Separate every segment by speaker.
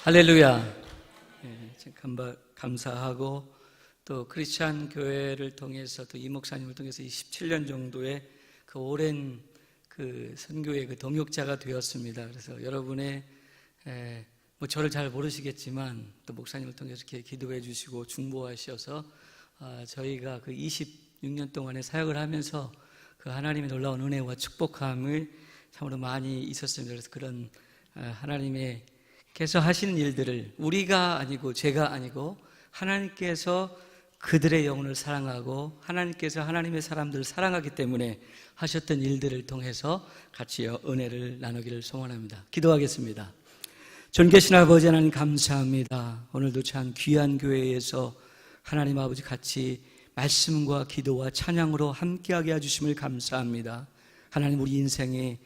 Speaker 1: 할렐루야. 감사하고 또 크리스찬 교회를 통해서 또 이 목사님을 통해서 27년 정도의 그 오랜 그 선교의 그 동역자가 되었습니다. 그래서 여러분의 뭐 저를 잘 모르시겠지만 또 목사님을 통해서 이렇게 기도해 주시고 중보하셔서 저희가 그 26년 동안의 사역을 하면서 그 하나님의 놀라운 은혜와 축복함을 참으로 많이 있었습니다. 그래서 그런 하나님께서 하시는 일들을 우리가 아니고 제가 아니고 하나님께서 그들의 영혼을 사랑하고 하나님께서 하나님의 사람들을 사랑하기 때문에 하셨던 일들을 통해서 같이 은혜를 나누기를 소원합니다. 기도하겠습니다. 존귀하신 아버지 하나님 감사합니다. 오늘도 참 귀한 교회에서 하나님 아버지 같이 말씀과 기도와 찬양으로 함께하게 해주심을 감사합니다. 하나님 우리 인생에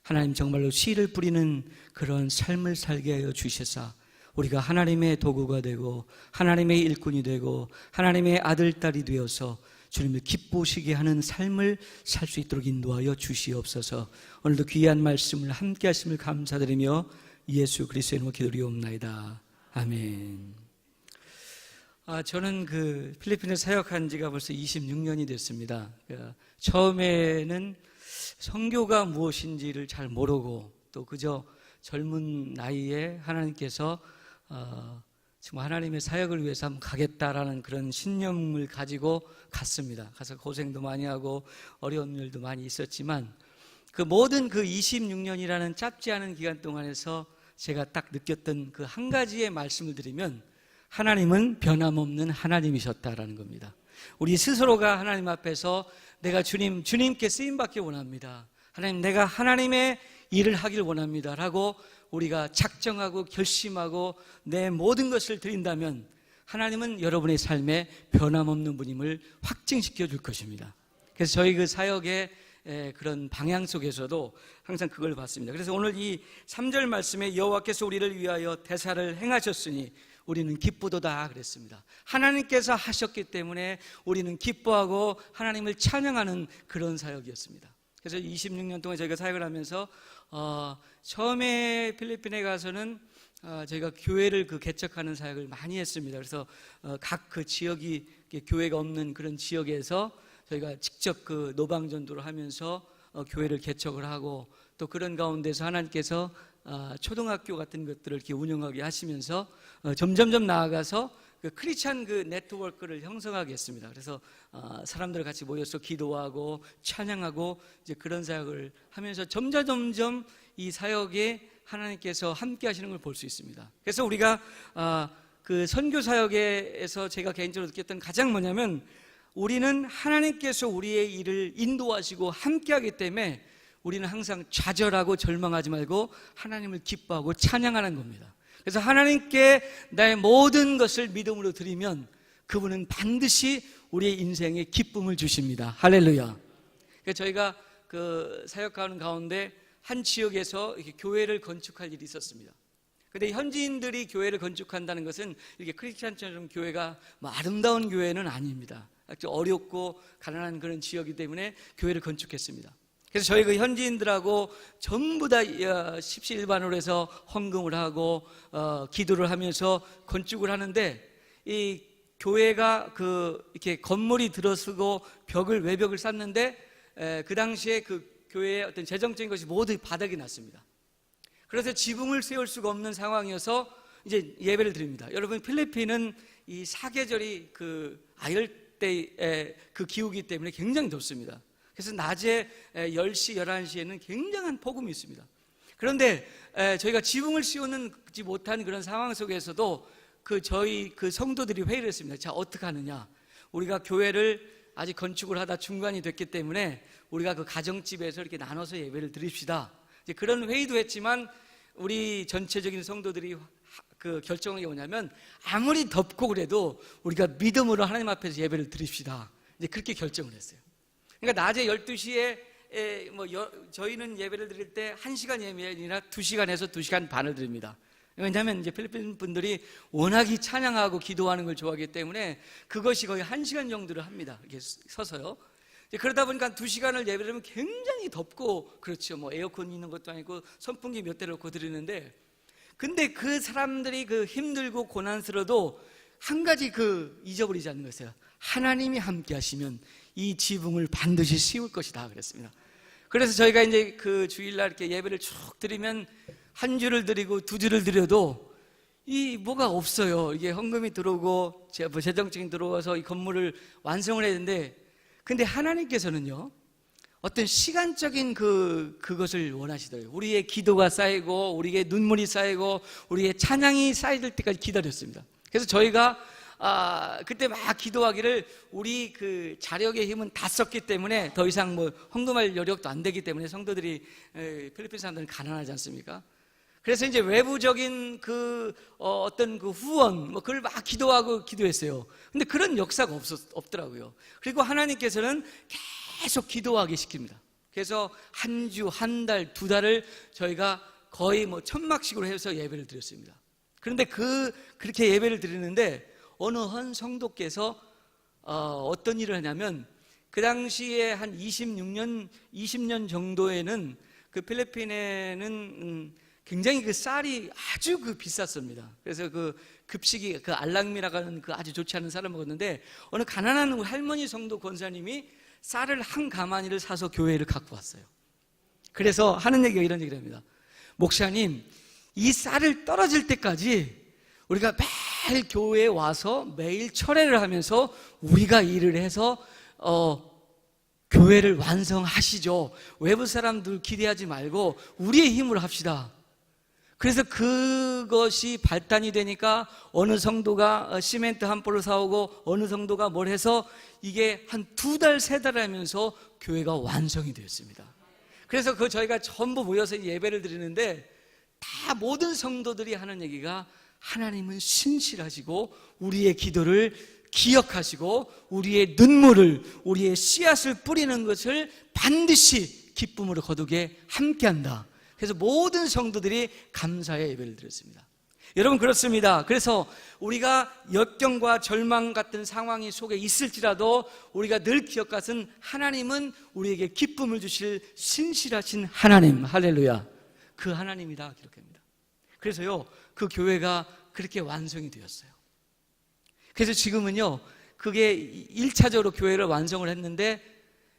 Speaker 1: 하나님 정말로 씨를 뿌리는 그런 삶을 살게 하여 주셔서 우리가 하나님의 도구가 되고 하나님의 일꾼이 되고 하나님의 아들, 딸이 되어서 주님을 기쁘시게 하는 삶을 살 수 있도록 인도하여 주시옵소서. 오늘도 귀한 말씀을 함께 하심을 감사드리며 예수 그리스도의 이름으로 기도드리옵나이다. 아멘. 저는 그 필리핀에 사역한 지가 벌써 26년이 됐습니다. 처음에는 선교가 무엇인지를 잘 모르고 또 그저 젊은 나이에 하나님께서 지금 하나님의 사역을 위해서 한번 가겠다라는 그런 신념을 가지고 갔습니다. 가서 고생도 많이 하고 어려운 일도 많이 있었지만 그 모든 그 26년이라는 짧지 않은 기간 동안에서 제가 딱 느꼈던 그 한 가지의 말씀을 드리면 하나님은 변함없는 하나님이셨다라는 겁니다. 우리 스스로가 하나님 앞에서 내가 주님께 쓰임받기 원합니다. 하나님, 내가 하나님의 일을 하길 원합니다 라고 우리가 작정하고 결심하고 내 모든 것을 드린다면 하나님은 여러분의 삶에 변함없는 분임을 확증시켜 줄 것입니다. 그래서 저희 그 사역의 그런 방향 속에서도 항상 그걸 봤습니다. 그래서 오늘 이 3절 말씀에 여호와께서 우리를 위하여 대사를 행하셨으니 우리는 기쁘도다 그랬습니다. 하나님께서 하셨기 때문에 우리는 기뻐하고 하나님을 찬양하는 그런 사역이었습니다. 그래서 26년 동안 저희가 사역을 하면서 처음에 필리핀에 가서는 저희가 교회를 개척하는 사역을 많이 했습니다. 그래서 각 그 지역이 교회가 없는 그런 지역에서 저희가 직접 그 노방전도를 하면서 교회를 개척을 하고 또 그런 가운데서 하나님께서 초등학교 같은 것들을 이렇게 운영하게 하시면서 점점점 나아가서 그 크리스찬 그 네트워크를 형성하게 했습니다. 그래서 사람들 같이 모여서 기도하고 찬양하고 이제 그런 사역을 하면서 점점 이 사역에 하나님께서 함께 하시는 걸 볼 수 있습니다. 그래서 우리가 그 선교 사역에서 제가 개인적으로 느꼈던 가장 뭐냐면 우리는 하나님께서 우리의 일을 인도하시고 함께 하기 때문에 우리는 항상 좌절하고 절망하지 말고 하나님을 기뻐하고 찬양하는 겁니다. 그래서 하나님께 나의 모든 것을 믿음으로 드리면 그분은 반드시 우리의 인생에 기쁨을 주십니다. 할렐루야. 그래서 저희가 그 사역하는 가운데 한 지역에서 이렇게 교회를 건축할 일이 있었습니다. 근데 현지인들이 교회를 건축한다는 것은 이렇게 크리스찬처럼 교회가 뭐 아름다운 교회는 아닙니다. 아주 어렵고 가난한 그런 지역이기 때문에 교회를 건축했습니다. 그래서 저희 그 현지인들하고 전부 다 십시일반으로 해서 헌금을 하고 기도를 하면서 건축을 하는데 이 교회가 이렇게 건물이 들어서고 외벽을 쌓는데 그 당시에 그 교회의 어떤 재정적인 것이 모두 바닥이 났습니다. 그래서 지붕을 세울 수가 없는 상황이어서 이제 예배를 드립니다. 여러분 필리핀은 이 사계절이 그 아열대의 그 기후이기 때문에 굉장히 덥습니다. 그래서 낮에 10시, 11시에는 굉장한 폭음이 있습니다. 그런데 저희가 지붕을 씌우지 못한 그런 상황 속에서도 저희 성도들이 회의를 했습니다. 자, 어떻게 하느냐? 우리가 교회를 아직 건축을 하다 중간이 됐기 때문에 우리가 그 가정집에서 이렇게 나눠서 예배를 드립시다. 이제 그런 회의도 했지만 우리 전체적인 성도들이 그 결정한 게 뭐냐면 아무리 덥고 그래도 우리가 믿음으로 하나님 앞에서 예배를 드립시다. 이제 그렇게 결정을 했어요. 그러니까 낮에 12시에 저희는 예배를 드릴 때 1시간 예배가 아니라 2시간에서 2시간 반을 드립니다. 왜냐하면 이제 필리핀 분들이 워낙 찬양하고 기도하는 걸 좋아하기 때문에 그것이 거의 1시간 정도를 합니다. 이렇게 서서요. 그러다 보니까 2시간을 예배드리면 굉장히 덥고 그렇죠. 뭐 에어컨 있는 것도 아니고 선풍기 몇 대 놓고 드리는데 근데 그 사람들이 그 힘들고 고난스러워도 한 가지 잊어버리지 않는 것이에요. 하나님이 함께 하시면 이 지붕을 반드시 씌울 것이다 그랬습니다. 그래서 저희가 이제 그 주일날 이렇게 예배를 쭉 드리면 한 주를 드리고 두 주를 드려도 이 뭐가 없어요. 이게 헌금이 들어오고 재정적인 들어와서 이 건물을 완성을 해야 되는데, 근데 하나님께서는요 어떤 시간적인 그것을 원하시더라고요. 우리의 기도가 쌓이고 우리의 눈물이 쌓이고 우리의 찬양이 쌓일 때까지 기다렸습니다. 그래서 저희가 그때 막 기도하기를 우리 그 자력의 힘은 다 썼기 때문에 더 이상 뭐 헌금할 여력도 안 되기 때문에, 성도들이 필리핀 사람들은 가난하지 않습니까? 그래서 이제 외부적인 어떤 후원 그걸 막 기도했어요. 근데 그런 역사가 없더라고요. 그리고 하나님께서는 계속 기도하게 시킵니다. 그래서 한 주, 한 달, 두 달을 저희가 거의 뭐 천막식으로 해서 예배를 드렸습니다. 그런데 그렇게 예배를 드리는데 어느 한 성도께서 어떤 일을 하냐면, 그 당시에 한 20년 정도에는 그 필리핀에는 굉장히 쌀이 아주 비쌌습니다. 그래서 급식이 알랑미라고 하는 아주 좋지 않은 쌀을 먹었는데, 어느 가난한 할머니 성도 권사님이 쌀을 한 가마니를 사서 교회를 갖고 왔어요. 그래서 하는 얘기가 이런 얘기를 합니다. 목사님, 이 쌀을 떨어질 때까지 우리가 매일 교회에 와서 매일 철회를 하면서 우리가 일을 해서 교회를 완성하시죠. 외부 사람들 기대하지 말고 우리의 힘으로 합시다. 그래서 그것이 발단이 되니까 어느 성도가 시멘트 한 볼을 사오고 어느 성도가 뭘 해서 이게 한 두 달, 세 달 하면서 교회가 완성이 되었습니다. 그래서 저희가 전부 모여서 예배를 드리는데 다 모든 성도들이 하는 얘기가, 하나님은 신실하시고 우리의 기도를 기억하시고 우리의 눈물을, 우리의 씨앗을 뿌리는 것을 반드시 기쁨으로 거두게 함께한다. 그래서 모든 성도들이 감사의 예배를 드렸습니다. 여러분, 그렇습니다. 그래서 우리가 역경과 절망 같은 상황이 속에 있을지라도 우리가 늘 기억하신 하나님은 우리에게 기쁨을 주실 신실하신 하나님, 할렐루야, 그 하나님이다 기록합니다. 그래서요 그 교회가 그렇게 완성이 되었어요. 그래서 지금은요 그게 1차적으로 교회를 완성을 했는데,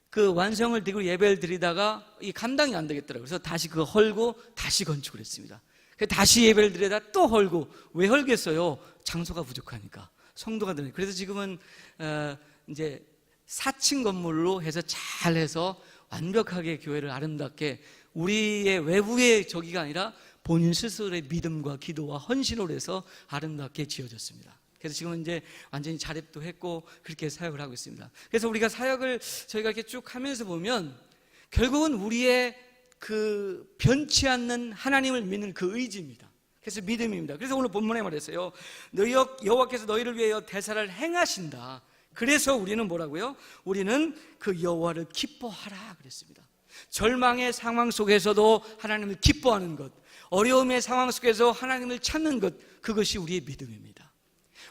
Speaker 1: 그 완성을 되고 예배를 드리다가 이 감당이 안 되겠더라고요. 그래서 다시 헐고 다시 건축을 했습니다. 다시 예배를 드리다 또 헐고. 왜 헐겠어요? 장소가 부족하니까, 성도가 되니까. 그래서 지금은 이제 4층 건물로 해서 잘해서 완벽하게 교회를 아름답게, 우리의 외부의 저기가 아니라 본인 스스로의 믿음과 기도와 헌신으로 해서 아름답게 지어졌습니다. 그래서 지금은 이제 완전히 자립도 했고 그렇게 사역을 하고 있습니다. 그래서 우리가 사역을 저희가 이렇게 쭉 하면서 보면 결국은 우리의 변치 않는 하나님을 믿는 그 의지입니다. 그래서 믿음입니다. 그래서 오늘 본문에 말했어요. 여호와께서 너희를 위하여 대사를 행하신다. 그래서 우리는 뭐라고요? 우리는 그 여호와를 기뻐하라 그랬습니다. 절망의 상황 속에서도 하나님을 기뻐하는 것, 어려움의 상황 속에서 하나님을 찾는 것, 그것이 우리의 믿음입니다.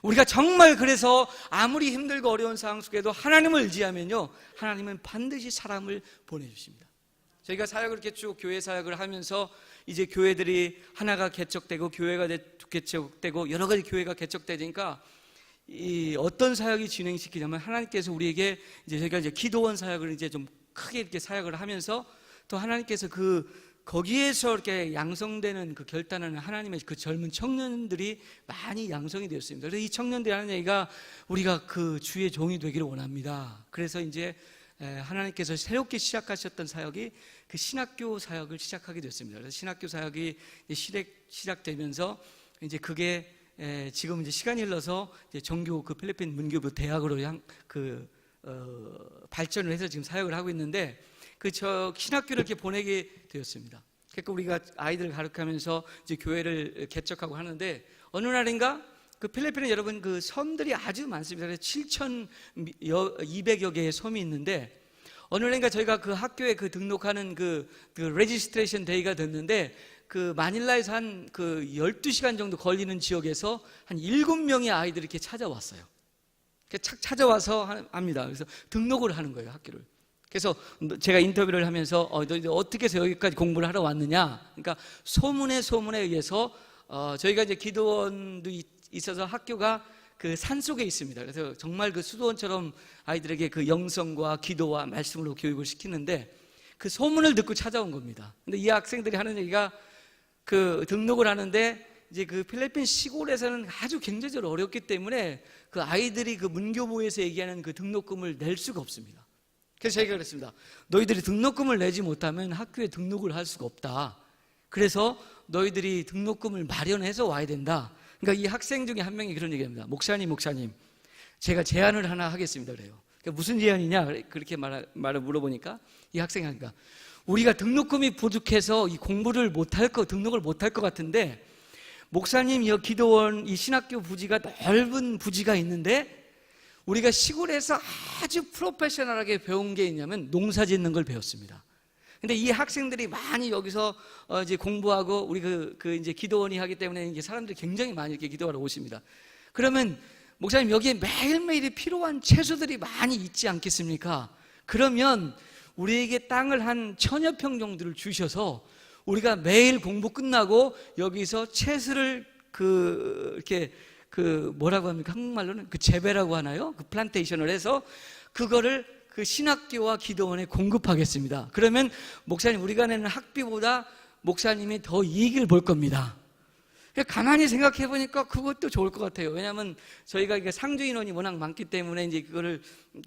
Speaker 1: 우리가 정말 그래서 아무리 힘들고 어려운 상황 속에도 하나님을 의지하면요 하나님은 반드시 사람을 보내주십니다. 저희가 사역을 이렇게 쭉 교회 사역을 하면서 이제 교회들이 하나가 개척되고 교회가 개척되고 여러 가지 교회가 개척되니까 어떤 사역이 진행시키냐면, 하나님께서 우리에게 이제 저희가 이제 기도원 사역을 이제 좀 크게 이렇게 사역을 하면서 또 하나님께서 거기에서 이렇게 양성되는 결단하는 하나님의 젊은 청년들이 많이 양성이 되었습니다. 그래서 이 청년들이 하는 얘기가, 우리가 주의 종이 되기를 원합니다. 그래서 이제 하나님께서 새롭게 시작하셨던 사역이 신학교 사역을 시작하게 됐습니다. 그래서 신학교 사역이 시작되면서 이제 그게 지금 이제 시간이 흘러서 이제 정교 필리핀 문교부 대학으로 발전을 해서 지금 사역을 하고 있는데, 신학교를 이렇게 보내게 되었습니다. 그러니까 우리가 아이들을 가르치면서 이제 교회를 개척하고 하는데, 어느 날인가 필리핀에 여러분 섬들이 아주 많습니다. 7,200여 개의 섬이 있는데, 어느 날인가 저희가 학교에 등록하는 레지스트레이션 데이가 됐는데, 마닐라에서 한 12시간 정도 걸리는 지역에서 한 7명의 아이들이 이렇게 찾아왔어요. 찾아와서 합니다. 그래서 등록을 하는 거예요, 학교를. 그래서 제가 인터뷰를 하면서 너 어떻게 해서 여기까지 공부를 하러 왔느냐? 그러니까 소문에 의해서 저희가 이제 기도원도 있어서 학교가 그 산 속에 있습니다. 그래서 정말 그 수도원처럼 아이들에게 그 영성과 기도와 말씀으로 교육을 시키는데 그 소문을 듣고 찾아온 겁니다. 근데 이 학생들이 하는 얘기가 그 등록을 하는데 이제 그 필리핀 시골에서는 아주 경제적으로 어렵기 때문에 그 아이들이 그 문교부에서 얘기하는 그 등록금을 낼 수가 없습니다. 그래서 저희가 그랬습니다. 너희들이 등록금을 내지 못하면 학교에 등록을 할 수가 없다. 그래서 너희들이 등록금을 마련해서 와야 된다. 그러니까 이 학생 중에 한 명이 그런 얘기합니다. 목사님, 제가 제안을 하나 하겠습니다. 그래요. 그러니까 무슨 제안이냐? 그렇게 말을 물어보니까 이 학생이 하니까 우리가 등록금이 부족해서 이 공부를 등록을 못할 것 같은데 목사님, 이 기도원, 이 신학교 부지가 넓은 부지가 있는데 우리가 시골에서 아주 프로페셔널하게 배운 게 있냐면 농사 짓는 걸 배웠습니다. 근데 이 학생들이 많이 여기서 이제 공부하고 우리 이제 기도원이 하기 때문에 이제 사람들이 굉장히 많이 이렇게 기도하러 오십니다. 그러면 목사님 여기에 매일매일 필요한 채소들이 많이 있지 않겠습니까? 그러면 우리에게 땅을 한 1000여 평 정도를 주셔서 우리가 매일 공부 끝나고 여기서 채소를 이렇게 뭐라고 합니까? 한국말로는 그 재배라고 하나요? 그 플란테이션을 해서 그거를 그 신학교와 기도원에 공급하겠습니다. 그러면 목사님 우리가 내는 학비보다 목사님이 더 이익을 볼 겁니다. 가만히 생각해 보니까 그것도 좋을 것 같아요. 왜냐하면 저희가 이게 상주 인원이 워낙 많기 때문에 이제 그거를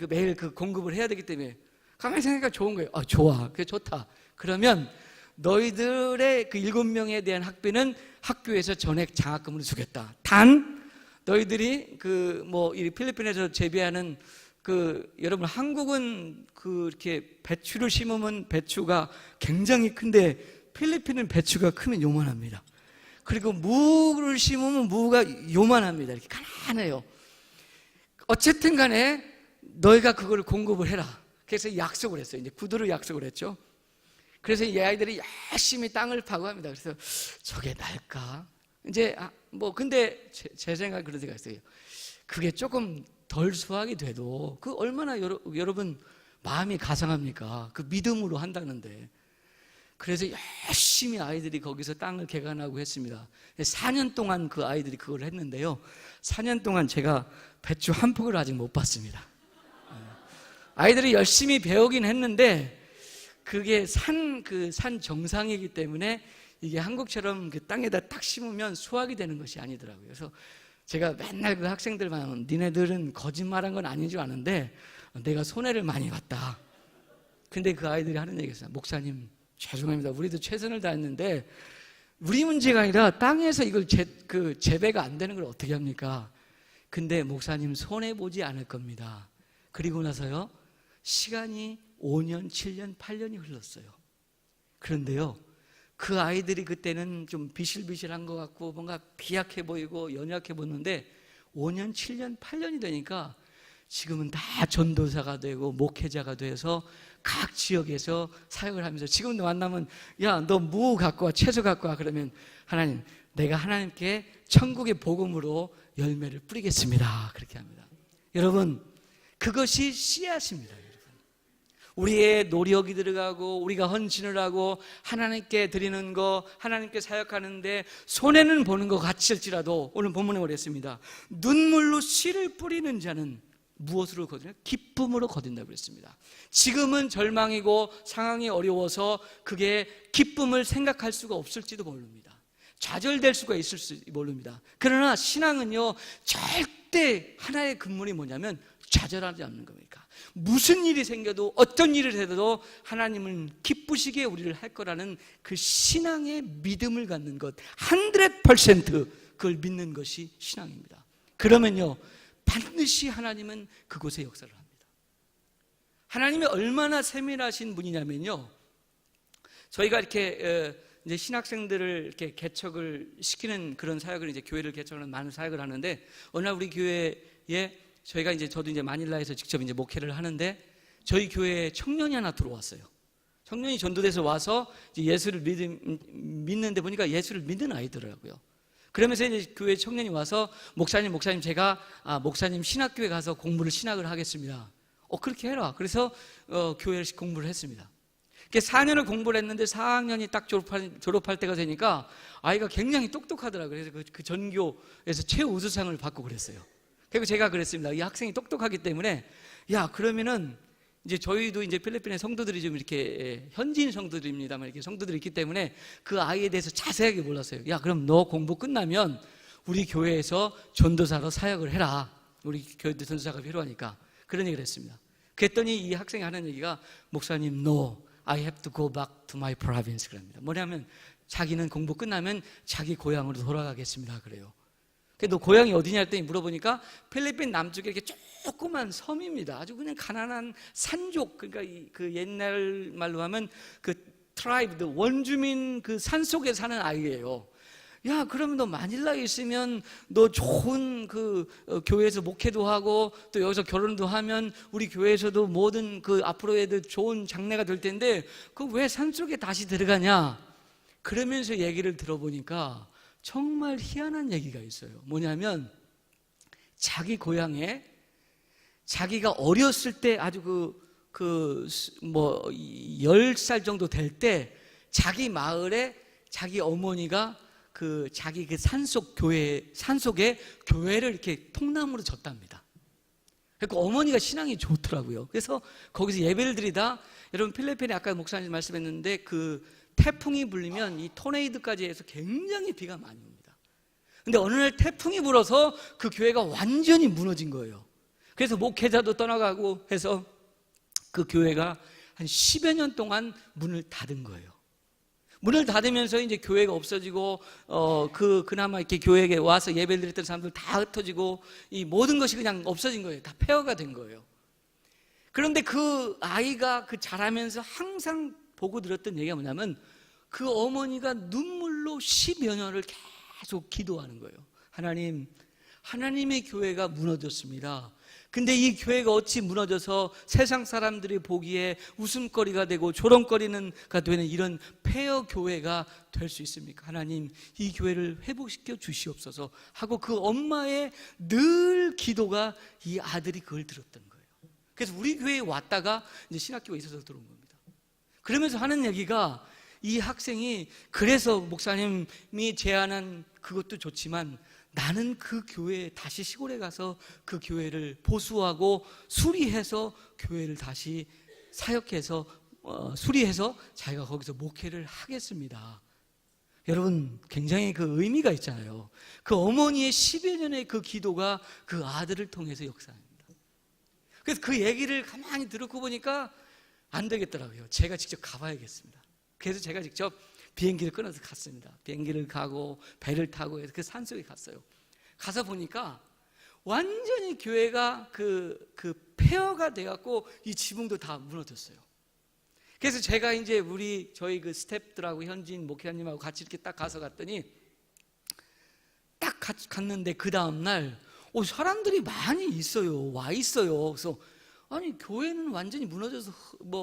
Speaker 1: 매일 공급을 해야 되기 때문에 가만히 생각하니까 좋은 거예요. 좋아, 그게 좋다. 그러면 너희들의 그 7명에 대한 학비는 학교에서 전액 장학금으로 주겠다. 단 너희들이 이 필리핀에서 재배하는 여러분 한국은 이렇게 배추를 심으면 배추가 굉장히 큰데 필리핀은 배추가 크면 요만합니다. 그리고 무를 심으면 무가 요만합니다. 이렇게 가난해요. 어쨌든 간에 너희가 그걸 공급을 해라. 그래서 약속을 했어요. 이제 구두로 약속을 했죠. 그래서 이 아이들이 열심히 땅을 파고 합니다. 그래서 저게 날까? 이제 근데 제 생각에 그런 생각이 있어요. 그게 조금 덜 수확이 돼도 얼마나 여러분 마음이 가상합니까? 그 믿음으로 한다는데. 그래서 열심히 아이들이 거기서 땅을 개간하고 했습니다. 4년 동안 그 아이들이 그걸 했는데요. 4년 동안 제가 배추 한 폭을 아직 못 봤습니다. 아이들이 열심히 배우긴 했는데 그게 산 정상이기 때문에 이게 한국처럼 그 땅에다 딱 심으면 수확이 되는 것이 아니더라고요. 그래서 제가 맨날 그 학생들만 니네들은 거짓말한 건 아닌 줄 아는데 내가 손해를 많이 봤다. 근데 그 아이들이 하는 얘기가 있어요. 목사님 죄송합니다. 우리도 최선을 다했는데 우리 문제가 아니라 땅에서 이걸 재배가 안 되는 걸 어떻게 합니까? 근데 목사님 손해보지 않을 겁니다. 그리고 나서요 시간이 5년, 7년, 8년이 흘렀어요. 그런데요 그 아이들이 그때는 좀 비실비실한 것 같고 뭔가 비약해 보이고 연약해 보였는데 5년, 7년, 8년이 되니까 지금은 다 전도사가 되고 목회자가 돼서 각 지역에서 사역을 하면서 지금도 만나면 야, 너 무 갖고 와, 채소 갖고 와. 그러면 하나님, 내가 하나님께 천국의 복음으로 열매를 뿌리겠습니다. 그렇게 합니다. 여러분, 그것이 씨앗입니다. 우리의 노력이 들어가고 우리가 헌신을 하고 하나님께 드리는 거, 하나님께 사역하는데 손해는 보는 것 같을지라도 오늘 본문에 그랬습니다. 눈물로 씨를 뿌리는 자는 무엇으로 거두냐? 기쁨으로 거둔다고 그랬습니다. 지금은 절망이고 상황이 어려워서 그게 기쁨을 생각할 수가 없을지도 모릅니다. 좌절될 수가 있을지 모릅니다. 그러나 신앙은요 절대 하나의 근본이 뭐냐면 좌절하지 않는 겁니까? 무슨 일이 생겨도 어떤 일을 해도 하나님은 기쁘시게 우리를 할 거라는 그 신앙의 믿음을 갖는 것 100% 그걸 믿는 것이 신앙입니다. 그러면요 반드시 하나님은 그곳에 역사를 합니다. 하나님이 얼마나 세밀하신 분이냐면요 저희가 이렇게 이제 신학생들을 이렇게 개척을 시키는 그런 사역을 이제 교회를 개척하는 많은 사역을 하는데 어느 날 우리 교회에 저희가 이제 저도 이제 마닐라에서 직접 이제 목회를 하는데 저희 교회에 청년이 하나 들어왔어요. 청년이 전도돼서 와서 이제 예수를 믿는데 보니까 예수를 믿는 아이더라고요. 그러면서 이제 교회 청년이 와서 목사님 제가 목사님 신학교에 가서 신학을 하겠습니다. 그렇게 해라. 그래서 교회에서 공부를 했습니다. 4년을 공부를 했는데 4학년이 딱 졸업할 때가 되니까 아이가 굉장히 똑똑하더라고요. 그래서 그 전교에서 최우수상을 받고 그랬어요. 그리고 제가 그랬습니다. 이 학생이 똑똑하기 때문에 야, 그러면은 이제 저희도 이제 필리핀의 성도들이 좀 이렇게 현지인 성도들입니다만 이렇게 성도들이 있기 때문에 그 아이에 대해서 자세하게 몰랐어요. 야, 그럼 너 공부 끝나면 우리 교회에서 전도사로 사역을 해라. 우리 교회도 전도사가 필요하니까. 그런 얘기를 했습니다. 그랬더니 이 학생이 하는 얘기가 목사님, no, I have to go back to my province. 그럽니다. 뭐냐면 자기는 공부 끝나면 자기 고향으로 돌아가겠습니다. 그래요. 너 고향이 어디냐 했더니 물어보니까 필리핀 남쪽에 이렇게 조그만 섬입니다. 아주 그냥 가난한 산족, 그러니까 그 옛날 말로 하면 그 트라이브, 원주민 그 산속에 사는 아이예요. 야, 그러면 너 마닐라에 있으면 너 좋은 그 교회에서 목회도 하고 또 여기서 결혼도 하면 우리 교회에서도 모든 그 앞으로에도 좋은 장래가 될 텐데 그 왜 산속에 다시 들어가냐? 그러면서 얘기를 들어보니까 정말 희한한 얘기가 있어요. 뭐냐면 자기 고향에 자기가 어렸을 때 아주 10살 정도 될 때 자기 마을에 자기 어머니가 자기 산속에 교회를 이렇게 통나무로 졌답니다. 그러니까 어머니가 신앙이 좋더라고요. 그래서 거기서 예배를 드리다, 여러분 필리핀에 아까 목사님 말씀했는데 그 태풍이 불리면 이 토네이도까지 해서 굉장히 비가 많이 옵니다. 근데 어느 날 태풍이 불어서 그 교회가 완전히 무너진 거예요. 그래서 목회자도 떠나가고 해서 그 교회가 한 10여 년 동안 문을 닫은 거예요. 문을 닫으면서 이제 교회가 없어지고 그나마 이렇게 교회에 와서 예배를 드렸던 사람들 다 흩어지고 이 모든 것이 그냥 없어진 거예요. 다 폐허가 된 거예요. 그런데 그 아이가 그 자라면서 항상 보고 들었던 얘기가 뭐냐면 그 어머니가 눈물로 10여 년을 계속 기도하는 거예요. 하나님의 교회가 무너졌습니다. 근데 이 교회가 어찌 무너져서 세상 사람들이 보기에 웃음거리가 되고 조롱거리가 되는 이런 폐허 교회가 될 수 있습니까? 하나님, 이 교회를 회복시켜 주시옵소서 하고 그 엄마의 늘 기도가 이 아들이 그걸 들었던 거예요. 그래서 우리 교회에 왔다가 이제 신학교가 있어서 들어온 겁니다. 그러면서 하는 얘기가 이 학생이 그래서 목사님이 제안한 그것도 좋지만 나는 그 교회에 다시 시골에 가서 그 교회를 보수하고 수리해서 교회를 다시 사역해서 수리해서 자기가 거기서 목회를 하겠습니다. 여러분 굉장히 그 의미가 있잖아요. 그 어머니의 10여 년의 그 기도가 그 아들을 통해서 역사합니다. 그래서 그 얘기를 가만히 듣고 보니까 안 되겠더라고요. 제가 직접 가봐야겠습니다. 그래서 제가 직접 비행기를 끊어서 갔습니다. 비행기를 가고 배를 타고 해서 그 산속에 갔어요. 가서 보니까 완전히 교회가 그 폐허가 돼갖고 이 지붕도 다 무너졌어요. 그래서 제가 이제 저희 그 스태프들하고 현지인 목회자님하고 같이 이렇게 딱 가서 갔더니 딱 갔는데 그 다음날 사람들이 많이 있어요. 와 있어요. 그래서 아니 교회는 완전히 무너져서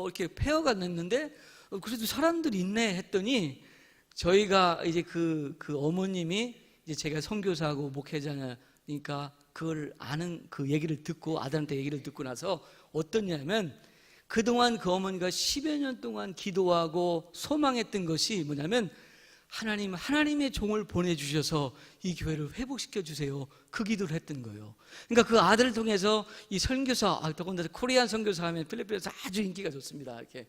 Speaker 1: 이렇게 폐허가 됐는데 그래도 사람들이 있네 했더니 저희가 이제 그 어머님이 이제 제가 선교사하고 목회자니까 그걸 아는 그 얘기를 듣고 아들한테 얘기를 듣고 나서 어떻냐면 그동안 그 어머니가 10여 년 동안 기도하고 소망했던 것이 뭐냐면 하나님의 종을 보내주셔서 이 교회를 회복시켜 주세요. 그 기도를 했던 거예요. 그러니까 그 아들을 통해서 이 선교사, 더군다나 코리안 선교사 하면 필리핀에서 아주 인기가 좋습니다. 이렇게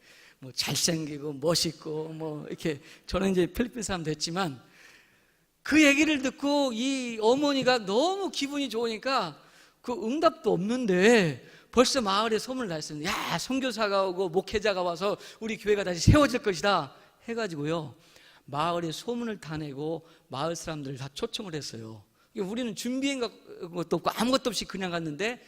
Speaker 1: 잘생기고 멋있고 이렇게 저는 이제 필리핀 사람 됐지만 그 얘기를 듣고 이 어머니가 너무 기분이 좋으니까 그 응답도 없는데 벌써 마을에 소문을 냈어요. 야, 선교사가 오고 목회자가 와서 우리 교회가 다시 세워질 것이다 해가지고요. 마을에 소문을 다 내고 마을 사람들을 다 초청을 했어요. 우리는 준비한 것도 없고 아무것도 없이 그냥 갔는데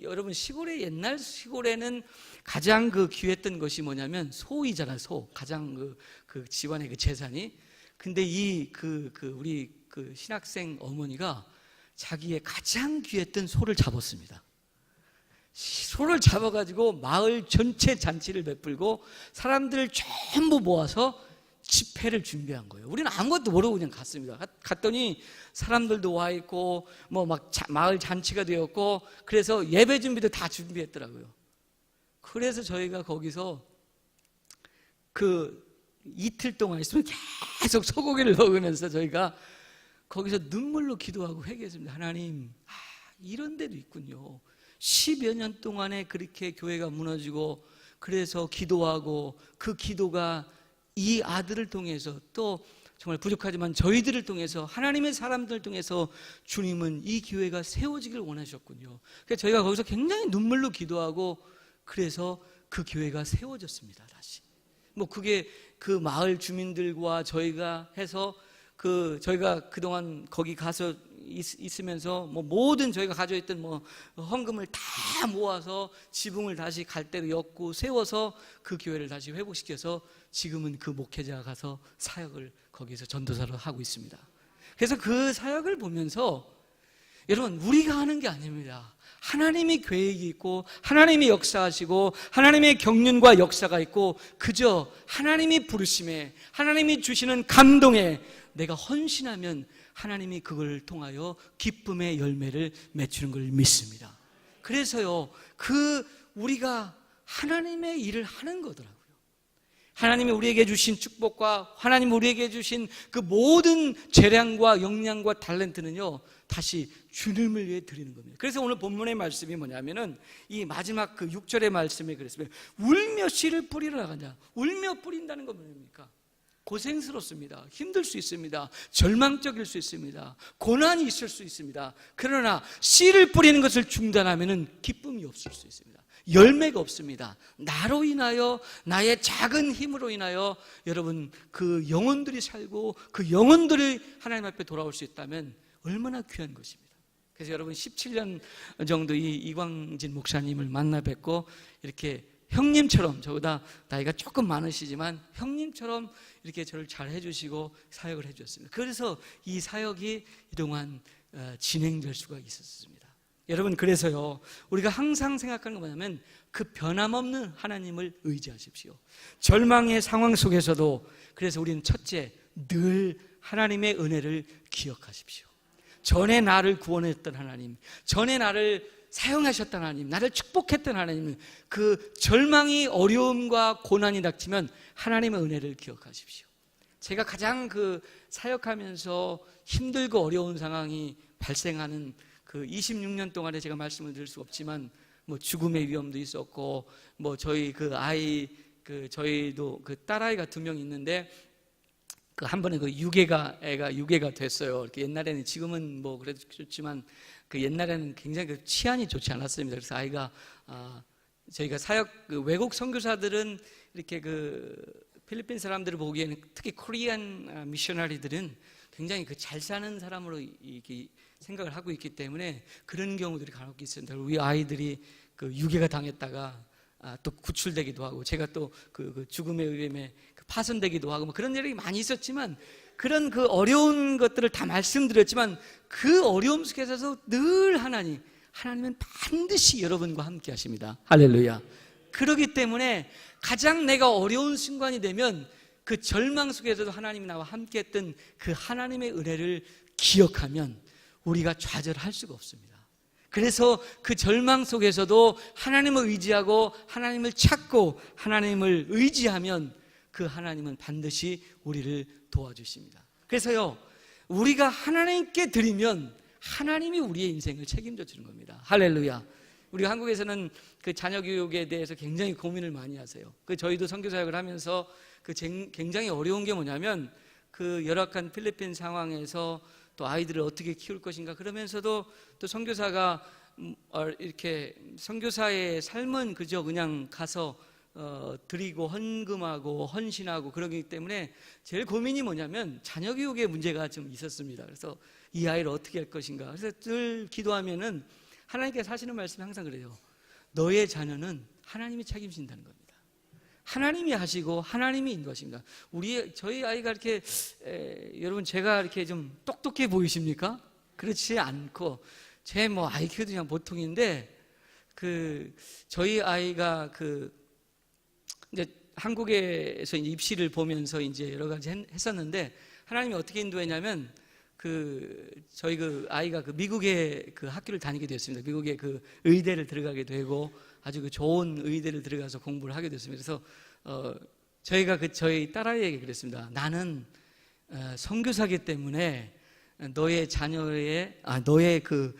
Speaker 1: 여러분 옛날 시골에는 가장 귀했던 것이 뭐냐면 소이잖아요. 소. 가장 그 집안의 그 재산이. 근데 우리 신학생 어머니가 자기의 가장 귀했던 소를 잡았습니다. 소를 잡아가지고 마을 전체 잔치를 베풀고 사람들을 전부 모아서 집회를 준비한 거예요. 우리는 아무것도 모르고 그냥 갔습니다. 갔더니 사람들도 와 있고 마을 잔치가 되었고 그래서 예배 준비도 다 준비했더라고요. 그래서 저희가 거기서 그 이틀 동안 있으면 계속 소고기를 먹으면서 저희가 거기서 눈물로 기도하고 회개했습니다. 하나님, 이런 데도 있군요. 10여 년 동안에 그렇게 교회가 무너지고, 그래서 기도하고, 그 기도가 이 아들을 통해서, 또 정말 부족하지만 저희들을 통해서, 하나님의 사람들을 통해서 주님은 이 교회가 세워지길 원하셨군요. 그래서 저희가 거기서 굉장히 눈물로 기도하고, 그래서 그 교회가 세워졌습니다. 다시 뭐 그게 그 마을 주민들과 저희가 해서 저희가 그동안 거기 가서 있으면서 뭐 모든 저희가 가지고 있던 뭐 헌금을 다 모아서 지붕을 다시 갈대로 엮고 세워서 그 교회를 다시 회복시켜서 지금은 그 목회자가 가서 사역을 거기서 전도사로 하고 있습니다. 그래서 그 사역을 보면서 여러분, 우리가 하는 게 아닙니다. 하나님의 계획이 있고, 하나님이 역사하시고, 하나님의 경륜과 역사가 있고, 그저 하나님이 부르심에, 하나님이 주시는 감동에 내가 헌신하면 하나님이 그걸 통하여 기쁨의 열매를 맺추는 걸 믿습니다. 그래서요, 우리가 하나님의 일을 하는 거더라고요. 하나님이 우리에게 주신 축복과 하나님이 우리에게 주신 그 모든 재량과 역량과 탤런트는요, 다시 주님을 위해 드리는 겁니다. 그래서 오늘 본문의 말씀이 뭐냐면은 이 마지막 그 6절의 말씀에 그랬습니다. 울며 씨를 뿌리러 나가냐. 울며 뿌린다는 건 뭡니까? 고생스럽습니다. 힘들 수 있습니다. 절망적일 수 있습니다. 고난이 있을 수 있습니다. 그러나 씨를 뿌리는 것을 중단하면은 기쁨이 없을 수 있습니다. 열매가 없습니다. 나로 인하여, 나의 작은 힘으로 인하여 여러분 그 영혼들이 살고 그 영혼들이 하나님 앞에 돌아올 수 있다면 얼마나 귀한 것입니다. 그래서 여러분 17년 정도 이 이광진 목사님을 만나 뵙고 이렇게 형님처럼, 저보다 나이가 조금 많으시지만 형님처럼 이렇게 저를 잘 해주시고 사역을 해주셨습니다. 그래서 이 사역이 이동안 진행될 수가 있었습니다. 여러분, 그래서요, 우리가 항상 생각하는 건 뭐냐면 그 변함없는 하나님을 의지하십시오. 절망의 상황 속에서도 그래서 우리는 첫째, 늘 하나님의 은혜를 기억하십시오. 전에 나를 구원했던 하나님, 전에 나를 사용하셨던 하나님, 나를 축복했던 하나님, 그 절망이, 어려움과 고난이 닥치면 하나님의 은혜를 기억하십시오. 제가 가장 사역하면서 힘들고 어려운 상황이 발생하는 그 26년 동안에 제가 말씀을 드릴 수 없지만 뭐 죽음의 위험도 있었고, 뭐 저희 저희도 딸아이가 2명 있는데 한 번에 애가 유괴가 됐어요. 이렇게 옛날에는, 지금은 뭐 그래도 좋지만 옛날에는 굉장히 치안이 좋지 않았습니다. 그래서 아이가 저희가 외국 선교사들은 이렇게 필리핀 사람들을 보기에는, 특히 코리안 미셔너리들은 굉장히 잘 사는 사람으로 이렇게 생각을 하고 있기 때문에 그런 경우들이 간혹 있습니다. 우리 아이들이 유괴가 당했다가 또 구출되기도 하고, 제가 또 죽음의 위험에 파손되기도 하고, 뭐 그런 일이 많이 있었지만, 그런 어려운 것들을 다 말씀드렸지만, 그 어려움 속에서도 늘 하나님은 반드시 여러분과 함께 하십니다. 할렐루야. 그렇기 때문에 가장 내가 어려운 순간이 되면 그 절망 속에서도 하나님이 나와 함께 했던 그 하나님의 은혜를 기억하면 우리가 좌절할 수가 없습니다. 그래서 그 절망 속에서도 하나님을 의지하고 하나님을 찾고 하나님을 의지하면 그 하나님은 반드시 우리를 도와주십니다. 그래서요, 우리가 하나님께 드리면 하나님이 우리의 인생을 책임져 주는 겁니다. 할렐루야. 우리 한국에서는 자녀 교육에 대해서 굉장히 고민을 많이 하세요. 저희도 선교사역을 하면서 굉장히 어려운 게 뭐냐면 열악한 필리핀 상황에서 또 아이들을 어떻게 키울 것인가, 그러면서도 또 선교사가 이렇게 선교사의 삶은 그냥 가서 드리고 헌금하고 헌신하고 그러기 때문에 제일 고민이 뭐냐면 자녀 교육에 문제가 좀 있었습니다. 그래서 이 아이를 어떻게 할 것인가. 그래서 늘 기도하면은 하나님께서 하시는 말씀이 항상 그래요. 너의 자녀는 하나님이 책임진다는 겁니다. 하나님이 하시고 하나님이 인도하십니다. 저희 아이가 이렇게 여러분, 제가 이렇게 좀 똑똑해 보이십니까? 그렇지 않고 제 IQ도 그냥 보통인데 저희 아이가 이제 한국에서 이제 입시를 보면서 이제 여러 가지 했었는데, 하나님이 어떻게 인도했냐면 저희 아이가 미국의 학교를 다니게 되었습니다. 미국의 의대를 들어가게 되고 아주 좋은 의대를 들어가서 공부를 하게 됐습니다. 그래서 저희가 저희 딸아이에게 그랬습니다. 나는 선교사기 때문에 너의 자녀의 너의 그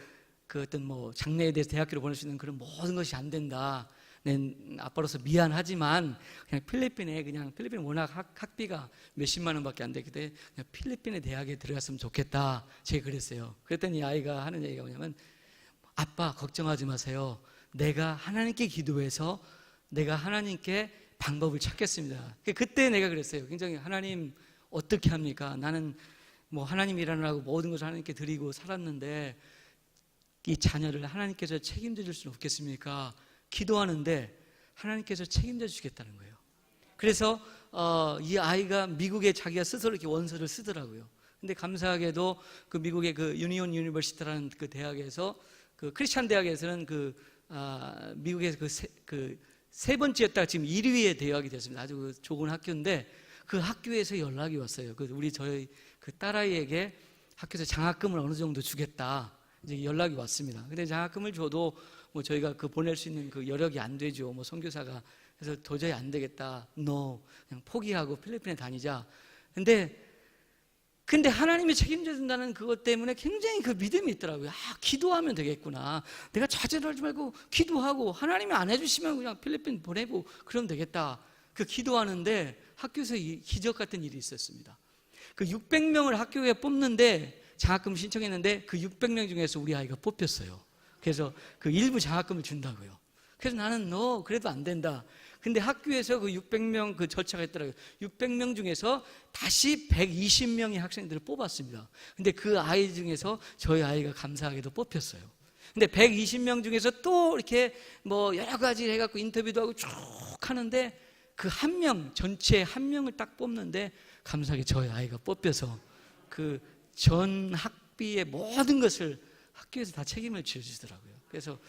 Speaker 1: 어떤 뭐 장래에 대해서 대학교를 보낼 수 있는 그런 모든 것이 안 된다. 내 아빠로서 미안하지만 그냥 필리핀 워낙 학비가 몇십만 원밖에 안 되기 때문에 그냥 필리핀의 대학에 들어갔으면 좋겠다. 제가 그랬어요. 그랬더니 이 아이가 하는 얘기가 뭐냐면, 아빠 걱정하지 마세요. 내가 하나님께 기도해서 내가 하나님께 방법을 찾겠습니다. 그때 내가 그랬어요. 굉장히 하나님 어떻게 합니까? 나는 뭐 하나님 일하느라고 모든 것을 하나님께 드리고 살았는데 이 자녀를 하나님께서 책임져 줄 수는 없겠습니까? 기도하는데 하나님께서 책임져 주시겠다는 거예요. 그래서 이 아이가 미국에 자기가 스스로 이렇게 원서를 쓰더라고요. 근데 감사하게도 그 미국의 그 유니온 유니버시티라는 그 대학에서, 그 크리스찬 대학에서는 미국에서 세 번째였다가 지금 1위의 대학이 됐습니다. 아주 좋은 학교인데 그 학교에서 연락이 왔어요. 저희 그 딸아이에게 학교에서 장학금을 어느 정도 주겠다. 이제 연락이 왔습니다. 근데 장학금을 줘도 뭐 저희가 보낼 수 있는 그 여력이 안 되죠. 뭐 선교사가. 그래서 도저히 안 되겠다. 그냥 포기하고 필리핀에 다니자. 근데 하나님이 책임져 준다는 그것 때문에 굉장히 그 믿음이 있더라고요. 기도하면 되겠구나. 내가 좌절하지 말고 기도하고 하나님이 안 해주시면 그냥 필리핀 보내고 그러면 되겠다. 그 기도하는데 학교에서 기적 같은 일이 있었습니다. 그 600명을 학교에 뽑는데 장학금 신청했는데 그 600명 중에서 우리 아이가 뽑혔어요. 그래서 그 일부 장학금을 준다고요. 그래서 나는 너 그래도 안 된다. 근데 학교에서 그 600명 그 절차가 있더라고요. 600명 중에서 다시 120명의 학생들을 뽑았습니다. 근데 그 아이 중에서 저희 아이가 감사하게도 뽑혔어요. 근데 120명 중에서 또 이렇게 뭐 여러 가지 해갖고 인터뷰도 하고 쭉 하는데 그 한 명, 전체 한 명을 딱 뽑는데 감사하게 저희 아이가 뽑혀서 그 전 학비의 모든 것을 학교에서 다 책임을 지어주시더라고요. 그래서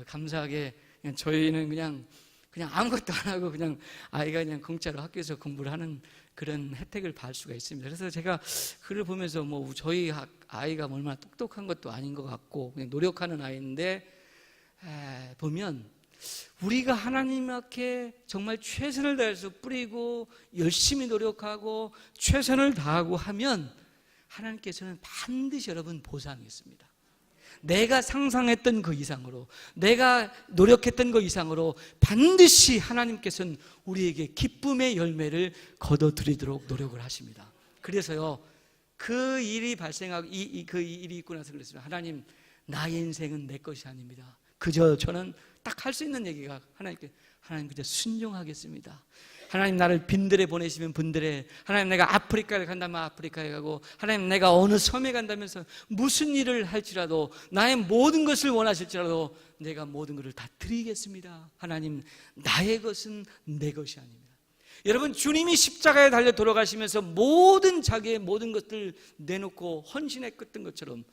Speaker 1: 감사하게 그냥 저희는 그냥 아무것도 안 하고 그냥 아이가 그냥 공짜로 학교에서 공부를 하는 그런 혜택을 받을 수가 있습니다. 그래서 제가 글을 보면서 뭐 저희 아이가 얼마나 똑똑한 것도 아닌 것 같고 그냥 노력하는 아이인데 보면 우리가 하나님 앞에 정말 최선을 다해서 뿌리고 열심히 노력하고 최선을 다하고 하면 하나님께서는 반드시 여러분 보상이 있습니다. 내가 상상했던 그 이상으로, 내가 노력했던 그 이상으로 반드시 하나님께서는 우리에게 기쁨의 열매를 거둬들이도록 노력을 하십니다. 그래서요, 그 일이 발생하고 그 일이 있고 나서 그랬습니다. 하나님, 나의 인생은 내 것이 아닙니다. 그저 저는 딱 할 수 있는 얘기가 하나님 그저 순종하겠습니다. 하나님 나를 빈들에 보내시면 빈들에, 하나님 내가 아프리카를 간다면 아프리카에 가고, 하나님 내가 어느 섬에 간다면서 무슨 일을 할지라도 나의 모든 것을 원하실지라도 내가 모든 것을 다 드리겠습니다. 하나님 나의 것은 내 것이 아닙니다. 여러분, 주님이 십자가에 달려 돌아가시면서 자기의 모든 것들 내놓고 헌신했던 것처럼,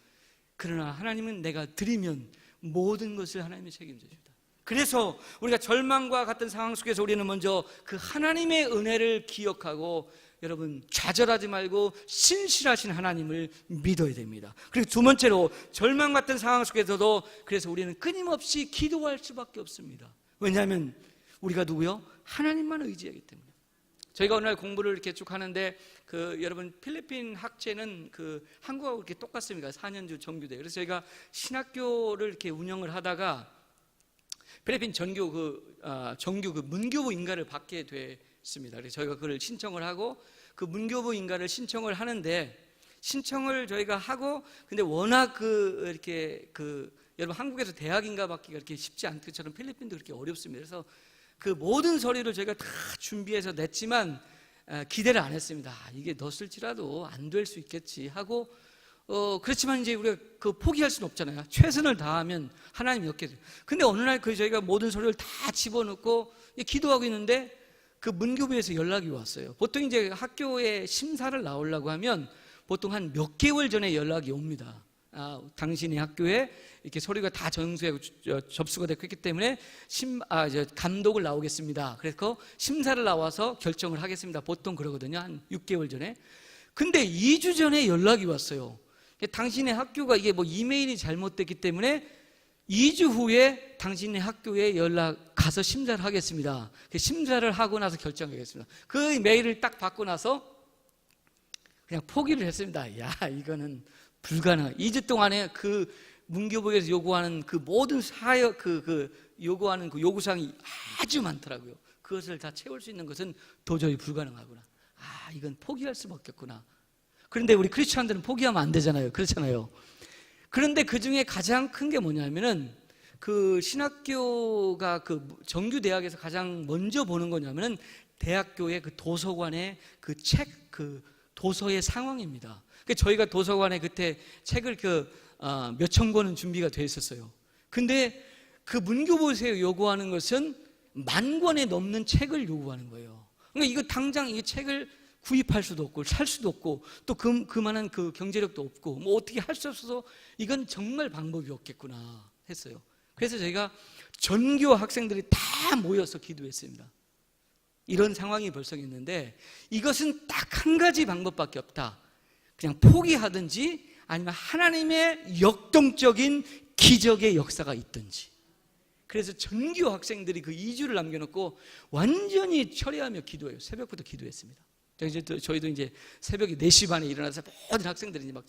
Speaker 1: 그러나 하나님은 내가 드리면 모든 것을 하나님이 책임져 줍니다. 그래서 우리가 절망과 같은 상황 속에서 우리는 먼저 그 하나님의 은혜를 기억하고, 여러분 좌절하지 말고 신실하신 하나님을 믿어야 됩니다. 그리고 두 번째로, 절망 같은 상황 속에서도 그래서 우리는 끊임없이 기도할 수밖에 없습니다. 왜냐하면 우리가 누구요? 하나님만 의지하기 때문에. 저희가 오늘 공부를 이렇게 쭉 하는데 여러분 필리핀 학제는 한국하고 이렇게 똑같습니다. 4년제 정규대. 그래서 저희가 신학교를 이렇게 운영을 하다가 필리핀 정규 문교부 인가를 받게 됐습니다. 그래서 저희가 그걸 신청을 하고 그 문교부 인가를 신청을 하는데, 신청을 저희가 하고, 근데 워낙 여러분 한국에서 대학 인가 받기가 그렇게 쉽지 않은 것처럼 필리핀도 그렇게 어렵습니다. 그래서 그 모든 서류를 저희가 다 준비해서 냈지만 기대를 안 했습니다. 이게 넣었을지라도 안 될 수 있겠지 하고, 그렇지만 이제 우리가 포기할 수는 없잖아요. 최선을 다하면 하나님이 얻게. 근데 어느 날 저희가 모든 서류를 다 집어넣고 기도하고 있는데 그 문교부에서 연락이 왔어요. 보통 이제 학교에 심사를 나오려고 하면 보통 한 몇 개월 전에 연락이 옵니다. 당신의 학교에 이렇게 서류가 다 정수하고 접수가 됐기 때문에 감독을 나오겠습니다. 그래서 심사를 나와서 결정을 하겠습니다. 보통 그러거든요. 한 6개월 전에. 근데 2주 전에 연락이 왔어요. 당신의 학교가 이게 뭐 이메일이 잘못됐기 때문에 2주 후에 당신의 학교에 연락 가서 심사를 하겠습니다. 심사를 하고 나서 결정하겠습니다. 그 메일을 딱 받고 나서 그냥 포기를 했습니다. 야, 이거는 불가능. 2주 동안에 그 문교부에서 요구하는 그 모든 사역 요구하는 그 요구사항이 아주 많더라고요. 그것을 다 채울 수 있는 것은 도저히 불가능하구나. 아, 이건 포기할 수밖에 없구나. 그런데 우리 크리스천들은 포기하면 안 되잖아요. 그렇잖아요. 그런데 그 중에 가장 큰 게 뭐냐면은 그 신학교가 그 정규 대학에서 가장 먼저 보는 거냐면은 대학교의 그 도서관의 그 책, 그 도서의 상황입니다. 그러니까 저희가 도서관에 그때 책을 몇천 권은 준비가 돼 있었어요. 근데 그 문교부에서 요구하는 것은 10,000권에 넘는 책을 요구하는 거예요. 그러니까 이거 당장 이 책을 구입할 수도 없고 살 수도 없고 또 그만한 그 경제력도 없고 뭐 어떻게 할 수 없어서 이건 정말 방법이 없겠구나 했어요. 그래서 저희가 전교 학생들이 다 모여서 기도했습니다. 이런 상황이 벌써있는데 이것은 딱 한 가지 방법밖에 없다. 그냥 포기하든지 아니면 하나님의 역동적인 기적의 역사가 있든지. 그래서 전교 학생들이 그 2주를 남겨놓고 완전히 철회하며 기도해요. 새벽부터 기도했습니다. 저희도 이제 새벽에 4시 반에 일어나서 모든 학생들이 이제 막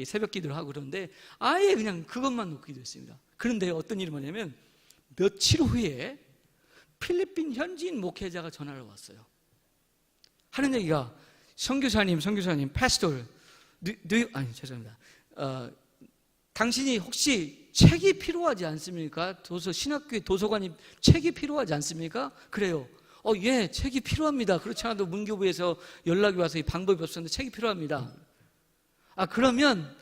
Speaker 1: 새벽 기도를 하고 그러는데 아예 그냥 그것만 놓고 기도했습니다. 그런데 어떤 일이 뭐냐면 며칠 후에 필리핀 현지인 목회자가 전화를 왔어요. 하는 얘기가 선교사님, 파스토, 죄송합니다. 당신이 혹시 책이 필요하지 않습니까? 신학교에 도서관이 책이 필요하지 않습니까? 그래요. 예, 책이 필요합니다. 그렇지 않아도 문교부에서 연락이 와서 이 방법이 없었는데 책이 필요합니다. 그러면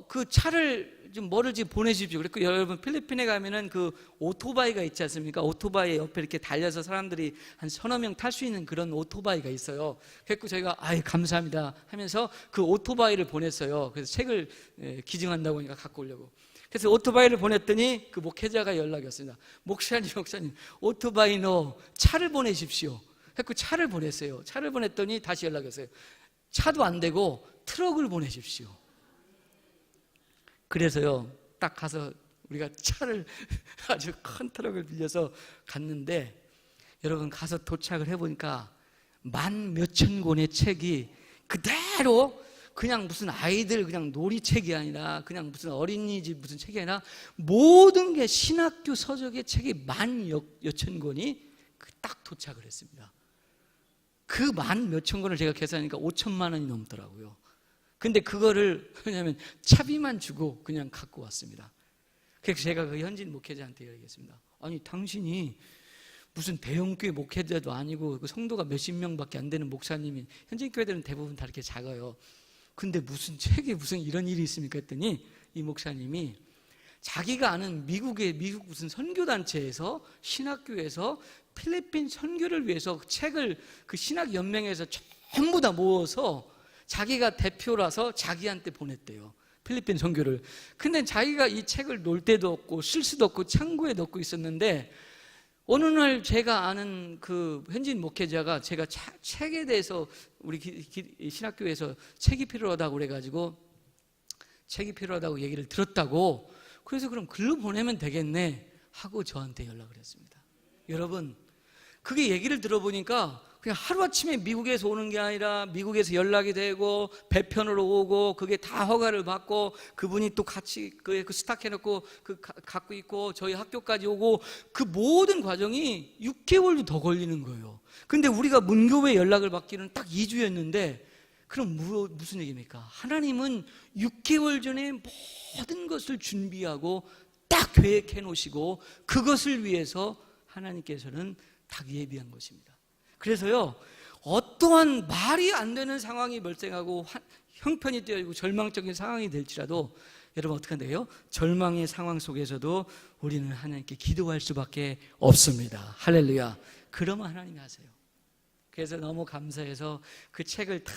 Speaker 1: 그 차를 좀 뭐를 보내주십시오. 그랬고 여러분 필리핀에 가면은 그 오토바이가 있지 않습니까? 오토바이 옆에 이렇게 달려서 사람들이 한 서너 명 탈 수 있는 그런 오토바이가 있어요. 그래서 저희가 감사합니다 하면서 그 오토바이를 보냈어요. 그래서 책을 기증한다고 하니까 갖고 오려고. 그래서 오토바이를 보냈더니 그 목회자가 연락이 왔습니다. 목사님, 오토바이노 차를 보내십시오. 그래서 차를 보냈어요. 차를 보냈더니 다시 연락이 왔어요. 차도 안 되고 트럭을 보내십시오. 그래서요, 딱 가서 우리가 차를 아주 큰 트럭을 빌려서 갔는데 여러분 가서 도착을 해보니까 10,000몇천 권의 책이 그대로 그냥 무슨 아이들 그냥 놀이책이 아니라 그냥 무슨 어린이집 무슨 책이 아니라 모든 게 신학교 서적의 책이 10,000몇천 권이 딱 도착을 했습니다. 그 10,000몇천 권을 제가 계산하니까 5천만 원이 넘더라고요. 근데 그거를 왜냐하면 차비만 주고 그냥 갖고 왔습니다. 그래서 제가 그 현진 목회자한테 얘기했습니다. 아니 당신이 무슨 대형교회 목회자도 아니고 그 성도가 몇십 명밖에 안 되는 목사님이 현진 교회들은 대부분 다 이렇게 작아요. 근데 무슨 책에 무슨 이런 일이 있습니까? 했더니 이 목사님이 자기가 아는 미국 무슨 선교단체에서 신학교에서 필리핀 선교를 위해서 책을 그 신학연맹에서 전부 다 모아서 자기가 대표라서 자기한테 보냈대요. 필리핀 선교를. 근데 자기가 이 책을 놓을 데도 없고 쓸 수도 없고 창고에 넣고 있었는데 어느 날 제가 아는 그 현진 목회자가 제가 책에 대해서 우리 신학교에서 책이 필요하다고 그래가지고 책이 필요하다고 얘기를 들었다고. 그래서 그럼 글로 보내면 되겠네 하고 저한테 연락을 했습니다. 여러분 그게 얘기를 들어보니까 그냥 하루아침에 미국에서 오는 게 아니라 미국에서 연락이 되고 배편으로 오고 그게 다 허가를 받고 그분이 또 같이 그 스탁해놓고 갖고 있고 저희 학교까지 오고 그 모든 과정이 6개월도 더 걸리는 거예요. 근데 우리가 문교부에 연락을 받기는 딱 2주였는데 그럼 무슨 얘기입니까? 하나님은 6개월 전에 모든 것을 준비하고 딱 계획해 놓으시고 그것을 위해서 하나님께서는 딱 예비한 것입니다. 그래서요, 어떠한 말이 안 되는 상황이 발생하고 형편이 되어지고 절망적인 상황이 될지라도 여러분 어떻게 한대요? 절망의 상황 속에서도 우리는 하나님께 기도할 수밖에 없습니다. 할렐루야. 그러면 하나님이 하세요. 그래서 너무 감사해서 그 책을 다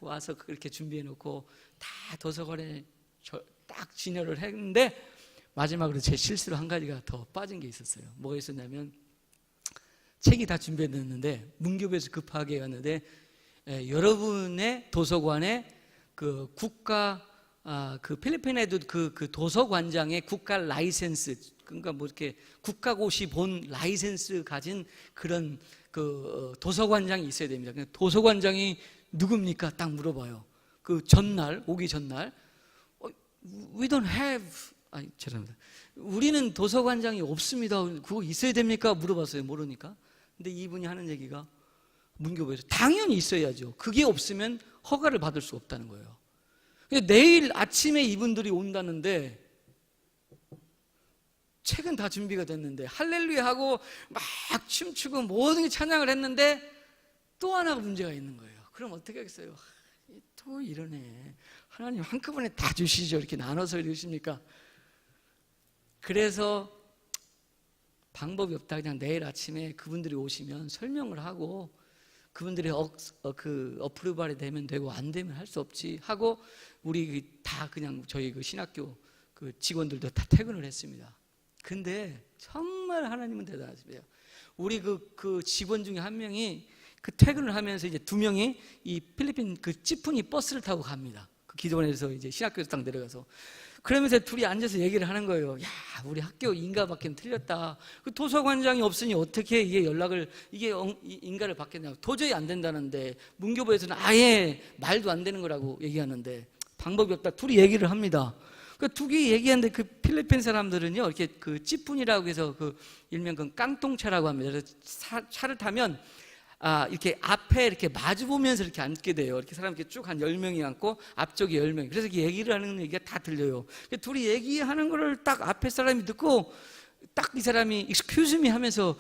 Speaker 1: 와서 그렇게 준비해 놓고 다 도서관에 딱 진열을 했는데 마지막으로 제 실수로 한 가지가 더 빠진 게 있었어요. 뭐가 있었냐면 책이 다 준비됐는데 문교부에서 급하게 왔는데 여러분의 도서관에 그 국가 그 필리핀에도 그 도서관장의 국가 라이센스, 그러니까 뭐 이렇게 국가고시 본 라이센스 가진 그런 그 도서관장이 있어야 됩니다. 도서관장이 누굽니까? 딱 물어봐요. 그 전날, 오기 전날, we don't have, 죄송합니다. 우리는 도서관장이 없습니다. 그거 있어야 됩니까? 물어봤어요. 모르니까. 근데 이분이 하는 얘기가 문교부에서 당연히 있어야죠. 그게 없으면 허가를 받을 수 없다는 거예요. 내일 아침에 이분들이 온다는데 책은 다 준비가 됐는데 할렐루야 하고 막 춤추고 모든 게 찬양을 했는데 또 하나 문제가 있는 거예요. 그럼 어떻게 하겠어요? 또 이러네. 하나님 한꺼번에 다 주시죠. 이렇게 나눠서 이러십니까? 그래서 방법이 없다. 그냥 내일 아침에 그분들이 오시면 설명을 하고 그분들이 그 어프로발이 되면 되고 안 되면 할 수 없지 하고 우리 다 그냥 저희 그 신학교 그 직원들도 다 퇴근을 했습니다. 근데 정말 하나님은 대단하시네요. 우리 그 직원 중에 한 명이 그 퇴근을 하면서 이제 두 명이 이 필리핀 그 찌푸니 버스를 타고 갑니다. 그 기도원에서 이제 신학교에서 딱 내려가서 그러면서 둘이 앉아서 얘기를 하는 거예요. 야, 우리 학교 인가 받기는 틀렸다. 그 도서관장이 없으니 어떻게 이게 이게 인가를 받겠냐고. 도저히 안 된다는데 문교부에서는 아예 말도 안 되는 거라고 얘기하는데 방법이 없다. 둘이 얘기를 합니다. 그 둘이 얘기하는데 그 필리핀 사람들은요, 이렇게 그 찌푸니라고 해서 그 일명 그 깡통차라고 합니다. 그래서 차를 타면 이렇게 앞에 이렇게 마주 보면서 이렇게 앉게 돼요. 이렇게 사람 이렇게 쭉 한 10명이 앉고 앞쪽에 10명이. 그래서 얘기를 하는 얘기가 다 들려요. 둘이 얘기하는 거를 딱 앞에 사람이 듣고 딱 이 사람이 excuse me 하면서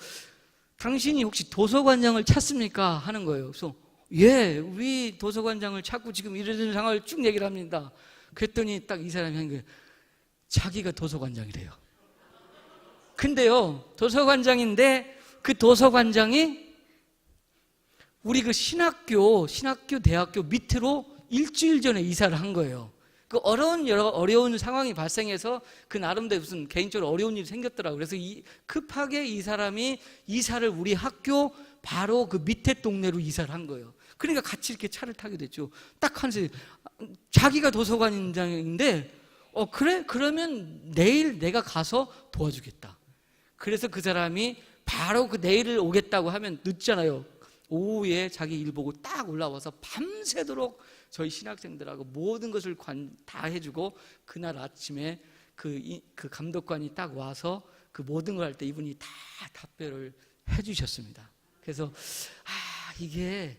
Speaker 1: 당신이 혹시 도서관장을 찾습니까? 하는 거예요. 그래서 예, 우리 도서관장을 찾고 지금 이런 상황을 쭉 얘기를 합니다. 그랬더니 딱 이 사람이 한 거예요. 자기가 도서관장이래요. 근데요, 도서관장인데 그 도서관장이 우리 그 신학교, 대학교 밑으로 일주일 전에 이사를 한 거예요. 그 어려운 상황이 발생해서 그 나름대로 무슨 개인적으로 어려운 일이 생겼더라고요. 그래서 급하게 이 사람이 이사를 우리 학교 바로 그 밑에 동네로 이사를 한 거예요. 그러니까 같이 이렇게 차를 타게 됐죠. 딱 하면서 자기가 도서관장인데 그래? 그러면 내일 내가 가서 도와주겠다. 그래서 그 사람이 바로 그 내일을 오겠다고 하면 늦잖아요. 오후에 자기 일 보고 딱 올라와서 밤새도록 저희 신학생들하고 모든 것을 다 해주고 그날 아침에 그 감독관이 딱 와서 그 모든 걸 할 때 이분이 다 답변을 해주셨습니다. 그래서 이게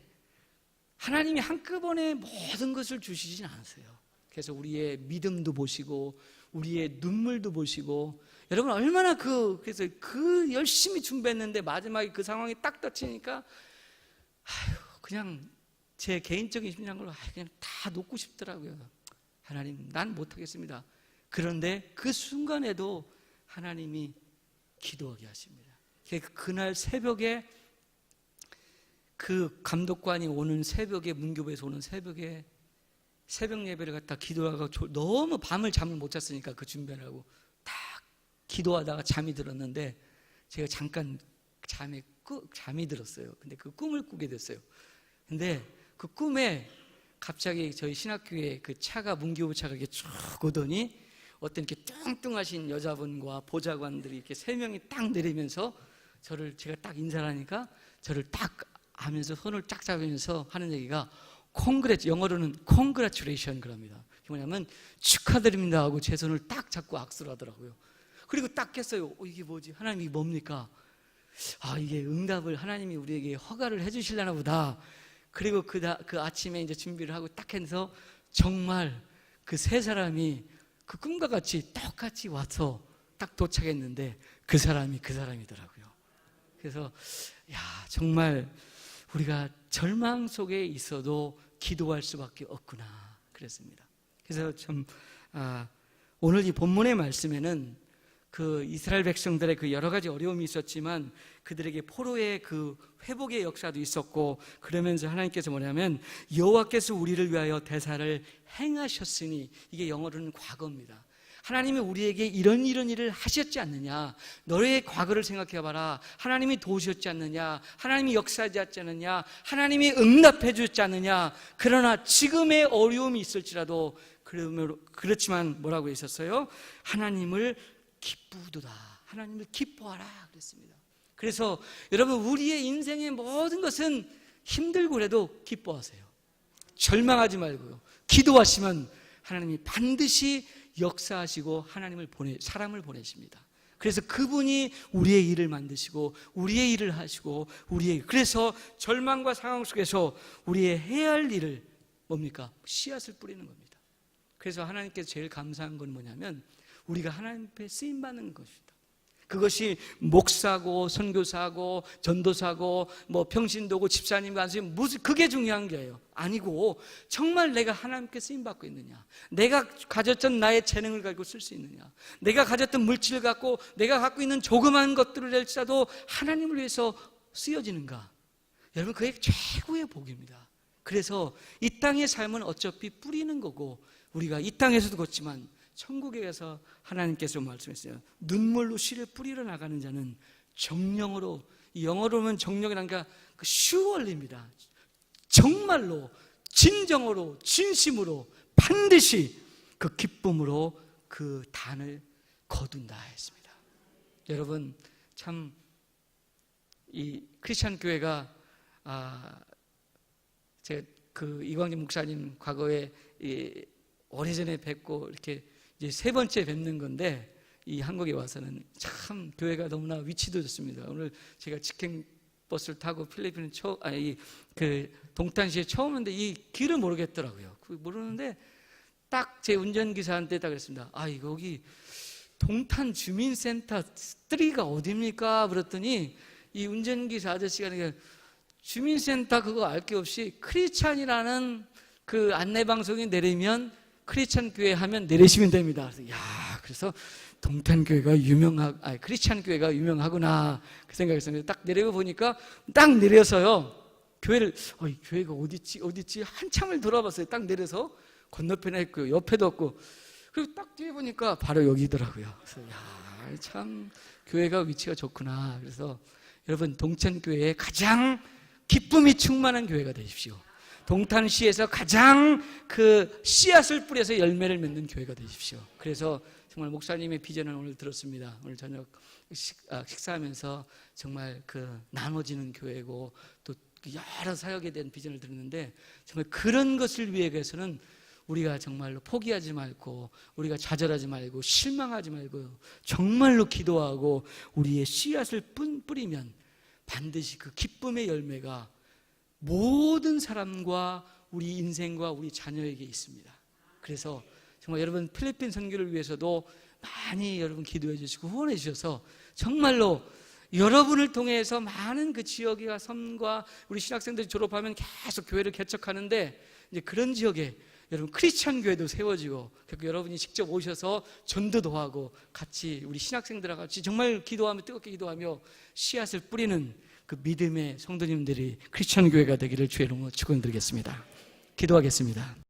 Speaker 1: 하나님이 한꺼번에 모든 것을 주시진 않으세요. 그래서 우리의 믿음도 보시고 우리의 눈물도 보시고 여러분 얼마나 그래서 열심히 준비했는데 마지막에 그 상황이 딱 닥치니까 그냥 제 개인적인 심장으로 그냥 다 놓고 싶더라고요. 하나님, 난 못하겠습니다. 그런데 그 순간에도 하나님이 기도하게 하십니다. 그날 새벽에 그 감독관이 오는 새벽에 문교부에서 오는 새벽에 새벽 예배를 갖다 기도하고 너무 잠을 못 잤으니까 그 준비를 하고 딱 기도하다가 잠이 들었는데 제가 잠깐 잠이 들었어요. 근데 그 꿈을 꾸게 됐어요. 근데 그 꿈에 갑자기 저희 신학교에 그 차가 문교부 차가 이렇게 쭉 오더니 어떤 이렇게 뚱뚱하신 여자분과 보좌관들이 이렇게 3명이 딱 내리면서 제가 딱 인사를 하니까 저를 딱 하면서 손을 쫙 잡으면서 하는 얘기가 영어로는 congratulation 그럽니다. 뭐냐면 축하드립니다 하고 제 손을 딱 잡고 악수를 하더라고요. 그리고 딱 깼어요. 이게 뭐지? 하나님 이게 뭡니까? 이게 응답을 하나님이 우리에게 허가를 해주시려나 보다. 그리고 그 아침에 이제 준비를 하고 딱 해서 정말 그 세 사람이 그 꿈과 같이 똑같이 와서 딱 도착했는데 그 사람이더라고요. 그래서 정말 우리가 절망 속에 있어도 기도할 수밖에 없구나 그랬습니다. 그래서 참 오늘 이 본문의 말씀에는 그 이스라엘 백성들의 그 여러 가지 어려움이 있었지만 그들에게 포로의 그 회복의 역사도 있었고 그러면서 하나님께서 뭐냐면 여호와께서 우리를 위하여 대사를 행하셨으니 이게 영어로는 과거입니다. 하나님이 우리에게 이런 일을 하셨지 않느냐. 너의 과거를 생각해봐라. 하나님이 도우셨지 않느냐. 하나님이 역사하지 않느냐. 하나님이 응답해 주셨지 않느냐. 그러나 지금의 어려움이 있을지라도 그렇지만 뭐라고 했었어요? 하나님을 기쁘도다. 하나님을 기뻐하라 그랬습니다. 그래서 여러분, 우리의 인생의 모든 것은 힘들고 그래도 기뻐하세요. 절망하지 말고요. 기도하시면 하나님이 반드시 역사하시고 사람을 보내십니다. 그래서 그분이 우리의 일을 만드시고 우리의 일을 하시고 그래서 절망과 상황 속에서 우리의 해야 할 일을 뭡니까? 씨앗을 뿌리는 겁니다. 그래서 하나님께서 제일 감사한 건 뭐냐면 우리가 하나님 앞에 쓰임받는 것입니다. 그것이 목사고 선교사고 전도사고 평신도고 집사님 간수님 무슨 그게 중요한 게예요. 아니고 정말 내가 하나님께 쓰임받고 있느냐, 내가 가졌던 나의 재능을 가지고 쓸 수 있느냐, 내가 가졌던 물질을 갖고 내가 갖고 있는 조그만 것들을 할지라도 하나님을 위해서 쓰여지는가. 여러분, 그게 최고의 복입니다. 그래서 이 땅의 삶은 어차피 뿌리는 거고 우리가 이 땅에서도 걷지만 천국에 가서 하나님께서 말씀했어요. 눈물로 씨를 뿌리러 나가는 자는 정령으로, 영어로는 정령이라는 게 surely입니다. 정말로 진정으로 진심으로 반드시 그 기쁨으로 그 단을 거둔다 했습니다. 여러분, 참 이 크리스찬 교회가 제가 이광진 목사님 과거에 오래전에 뵙고 이렇게 이제 세 번째 뵙는 건데, 이 한국에 와서는 참 교회가 너무나 위치도 좋습니다. 오늘 제가 직행 버스를 타고 필리핀 동탄시에 처음 오는데 이 길을 모르겠더라고요. 모르는데 딱 제 운전기사한테 딱 그랬습니다. 여기 동탄 주민센터 3가 어디입니까? 그랬더니 이 운전기사 아저씨가 주민센터 그거 알 게 없이 크리스찬이라는 그 안내방송이 내리면 크리스찬 교회 하면 내리시면 됩니다. 그래서 동탄 교회가 크리스찬 교회가 유명하구나 그 생각했었는데 딱 내려보니까 딱 내려서요. 교회가 어딨지 한참을 돌아봤어요. 딱 내려서 건너편에 있고 옆에도 없고, 그리고 딱 뒤에 보니까 바로 여기더라고요. 그래서 참 교회가 위치가 좋구나. 그래서 여러분, 동탄교회에 가장 기쁨이 충만한 교회가 되십시오. 동탄시에서 가장 그 씨앗을 뿌려서 열매를 맺는 교회가 되십시오. 그래서 정말 목사님의 비전을 오늘 들었습니다. 오늘 저녁 식사하면서 정말 나눠지는 교회고 또 여러 사역에 대한 비전을 들었는데, 정말 그런 것을 위해서는 우리가 정말로 포기하지 말고, 우리가 좌절하지 말고, 실망하지 말고, 정말로 기도하고 우리의 씨앗을 뿌리면 반드시 그 기쁨의 열매가 모든 사람과 우리 인생과 우리 자녀에게 있습니다. 그래서 정말 여러분, 필리핀 선교를 위해서도 많이 여러분 기도해 주시고 후원해 주셔서 정말로 여러분을 통해서 많은 그 지역과 섬과 우리 신학생들이 졸업하면 계속 교회를 개척하는데, 이제 그런 지역에 여러분 크리스찬 교회도 세워지고, 여러분이 직접 오셔서 전도도 하고 같이 우리 신학생들과 같이 정말 기도하며 뜨겁게 기도하며 씨앗을 뿌리는 그 믿음의 성도님들이 크리스찬 교회가 되기를 주의 이름으로 축원드리겠습니다. 기도하겠습니다.